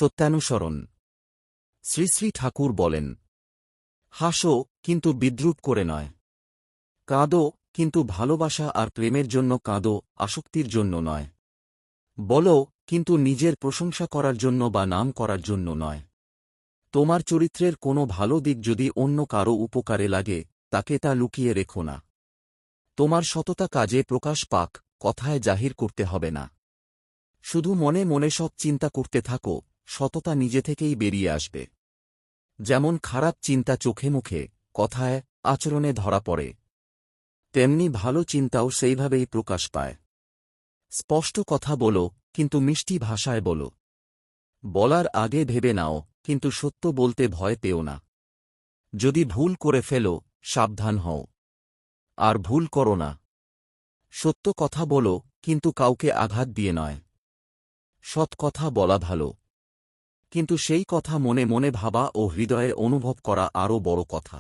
সত্যানুসরণ। শ্রী শ্রী ঠাকুর বলেন, হাসো কিন্তু বিদ্রূপ করে নয়। কাঁদো কিন্তু ভালোবাসা আর প্রেমের জন্য কাঁদো, আসক্তির জন্য নয়। বলো কিন্তু নিজের প্রশংসা করার জন্য বা নাম করার জন্য নয়। তোমার চরিত্রের কোনো ভালো দিক যদি অন্য কারো উপকারে লাগে, তাকে তা লুকিয়ে রেখো না। তোমার সততা কাজে প্রকাশ পাক, কথায় জাহির করতে হবে না। শুধু মনে মনে সৎ চিন্তা করতে থাকো, সততা নিজে থেকেই বেরিয়ে আসবে। যেমন খারাপ চিন্তা চোখে মুখে, কথায়, আচরণে ধরা পড়ে, তেমনি ভালো চিন্তাও সেইভাবেই প্রকাশ পায়। স্পষ্ট কথা বলো, কিন্তু মিষ্টি ভাষায় বলো। বলার আগে ভেবে নাও, কিন্তু সত্য বলতে ভয় পেও না। যদি ভুল করে ফেলো, সাবধান হও। আর ভুল করো না। সত্য কথা বলো, কিন্তু কাউকে আঘাত দিয়ে নয়। সৎ কথা বলা ভালো, কিন্তু সেই কথা মনে মনে ভাবা ও হৃদয়ে অনুভব করা আরও বড় কথা।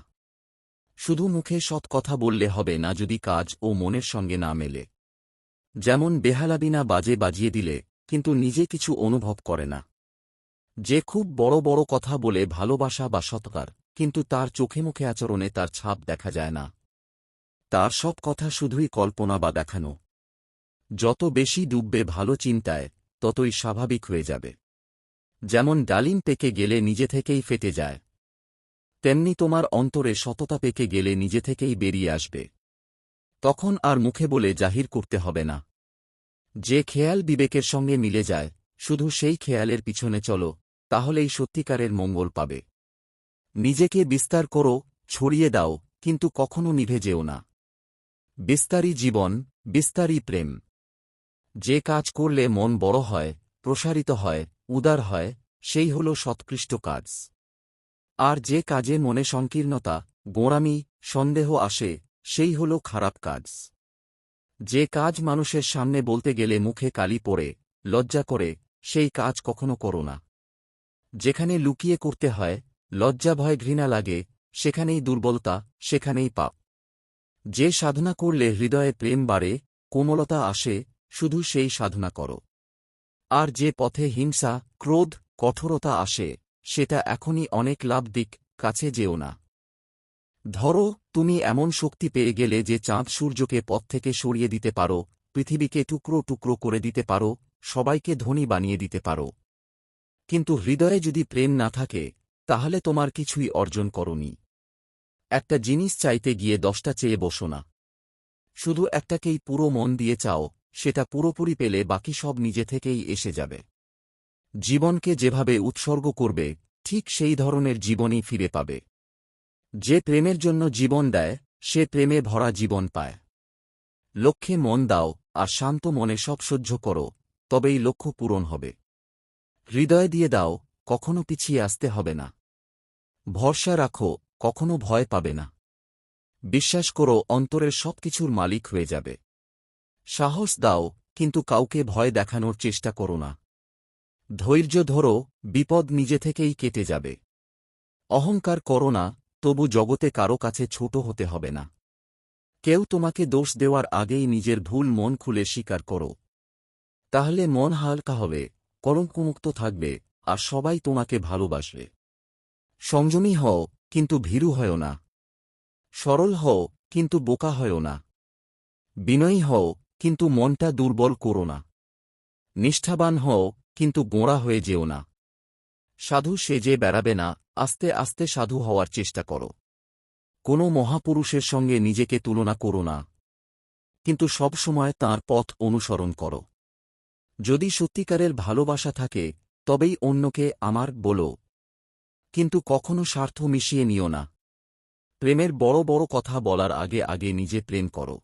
শুধু মুখে সৎ কথা বললে হবে না যদি কাজ ও মনের সঙ্গে না মেলে। যেমন বেহালাবিনা বাজে বাজিয়ে দিলে, কিন্তু নিজে কিছু অনুভব করে না। যে খুব বড় বড় কথা বলে ভালোবাসা বা সৎকার, কিন্তু তার চোখে মুখে আচরণে তার ছাপ দেখা যায় না। তার সব কথা শুধুই কল্পনা বা দেখানো। যত বেশি ডুববে ভালো চিন্তায়, ততই স্বাভাবিক হয়ে যাবে। যেমন ডালিম পেকে গেলে নিজে থেকেই ফেটে যায়, তেমনি তোমার অন্তরে সততা পেকে গেলে নিজে থেকেই বেরিয়ে আসবে। তখন আর মুখে বলে জাহির করতে হবে না। যে খেয়াল বিবেকের সঙ্গে মিলে যায়, শুধু সেই খেয়ালের পিছনে চলো, তাহলেই সত্যিকারের মঙ্গল পাবে। নিজেকে বিস্তার করো, ছড়িয়ে দাও, কিন্তু কখনো নিভে যেও না। বিস্তারী জীবন, বিস্তারী প্রেম। যে কাজ করলে মন বড় হয়, প্রসারিত হয়, উদার হয়, সেই হল সৎকৃষ্ট কাজ। আর যে কাজে মনে সংকীর্ণতা, গোঁড়ামি, সন্দেহ আসে, সেই হল খারাপ কাজ। যে কাজ মানুষের সামনে বলতে গেলে মুখে কালি পড়ে, লজ্জা করে, সেই কাজ কখনো করো না। যেখানে লুকিয়ে করতে হয়, লজ্জা ভয় ঘৃণা লাগে, সেখানেই দুর্বলতা, সেখানেই পাপ। যে সাধনা করলে হৃদয়ে প্রেম বাড়ে, কোমলতা আসে, শুধু সেই সাধনা করো। আর যে পথে হিংসা, ক্রোধ, কঠোরতা আসে, সেটা এখনই অনেক লাভ দিক, কাছে যেও না। ধরো তুমি এমন শক্তি পেয়ে গেলে যে চাঁদ সূর্যকে পথ থেকে সরিয়ে দিতে পারো, পৃথিবীকে টুকরো টুকরো করে দিতে পারো, সবাইকে ধনী বানিয়ে দিতে পারো। কিন্তু হৃদয়ে যদি প্রেম না থাকে, তাহলে তোমার কিছুই অর্জন করনি। একটা জিনিস চাইতে গিয়ে 10টা চেয়ে বসো না। শুধু একটাকেই পুরো মন দিয়ে চাও, সেটা পুরোপুরি পেলে বাকি সব নিজে থেকেই এসে যাবে। জীবনকে যেভাবে উৎসর্গ করবে, ঠিক সেই ধরনের জীবনই ফিরে পাবে। যে প্রেমের জন্য জীবন দেয়, সে প্রেমে ভরা জীবন পায়। লক্ষ্যে মন দাও, আর শান্ত মনে সব সহ্য করো, তবেই লক্ষ্য পূরণ হবে। হৃদয় দিয়ে দাও, কখনো পিছিয়ে আসতে হবে না। ভরসা রাখো, কখনো ভয় পাবে না। বিশ্বাস করো, অন্তরের সবকিছুর মালিক হয়ে যাবে। সাহস দাও, কিন্তু কাউকে ভয় দেখানোর চেষ্টা করো না। ধৈর্য ধরো, বিপদ নিজে থেকেই কেটে যাবে। অহংকার করো না, তবু জগতে কারো কাছে ছোট হতে হবে না। কেউ তোমাকে দোষ দেওয়ার আগেই নিজের ভুল মন খুলে স্বীকার করো। তাহলে মন হালকা হবে, কলঙ্কমুক্ত থাকবে, আর সবাই তোমাকে ভালোবাসবে। সংযমী হও, কিন্তু ভীরু হও না। সরল হও, কিন্তু বোকা হও না। বিনয়ী হও, কিন্তু মনটা দুর্বল করো না। নিষ্ঠাবান হও, কিন্তু গোঁড়া হয়ে যেও না। সাধু সেজে বেড়াবে না, আস্তে আস্তে সাধু হওয়ার চেষ্টা করো। কোনো মহাপুরুষের সঙ্গে নিজেকে তুলনা করো না, কিন্তু সব সময় তাঁর পথ অনুসরণ করো। যদি সত্যিকারের ভালোবাসা থাকে, তবেই অন্যকে আমার বলো, কিন্তু কখনো স্বার্থ মিশিয়ে নিও না। প্রেমের বড় বড় কথা বলার আগে আগে নিজে প্রেম করো।